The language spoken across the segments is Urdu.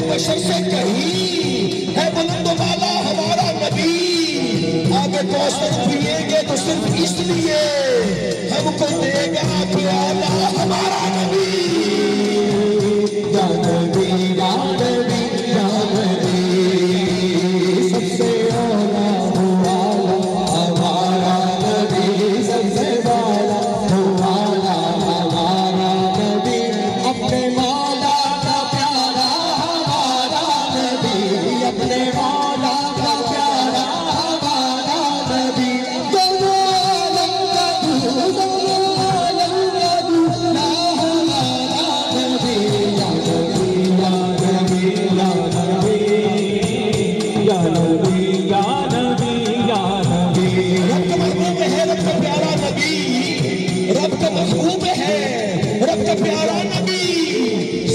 بشر سے کہیں ہے بلند و بالا ہمارا نبی. آگے کوثر پیئیں گے تو صرف اس لیے ہم کو دے گا پیالہ ہمارا نبی. یا نبی یا نبی یا نبی سب سے اولا والا ہمارا نبی سب سے والا والا ہمارا نبی اپنے مولا کا پیارا ہمارا نبی اپنے مولا کا پیارا ہمارا نبی. دونوں عالم کا دونوں عالم کا دوسرا ہمارا نبی. یا نبی یا نبی یا نبی یا نبی یا نبی یا نبی. رب کا محبوب ہے رب کا پیارا نبی. رب کا محبوب ہے رب کا پیارا نبی.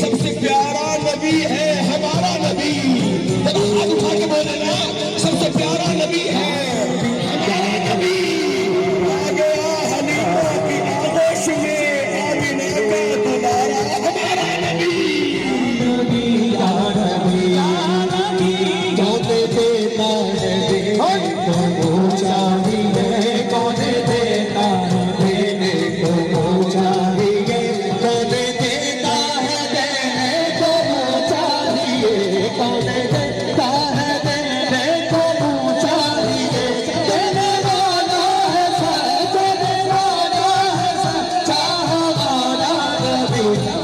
سب سے پیارا نبی ہے ہمارا نبی. ذرا ہاتھ اٹھا کے بولے نا سب سے پیارا نبی ہے ہمارا نبی. آ گیا حلیمہ کی آغوش میں آمینہ کا دلارا ہمارا نبی. یا نبی یا نبی کون دیتا ہے دینے کو چاہیے کون دیتا ہے دینے کو چاہیے کون دیتا ہے دینے کو چاہیے کون دیتا ہے دینے کو چاہیے. دینے والا ہے سچ دینے والا ہے سچا ہمارا نبی.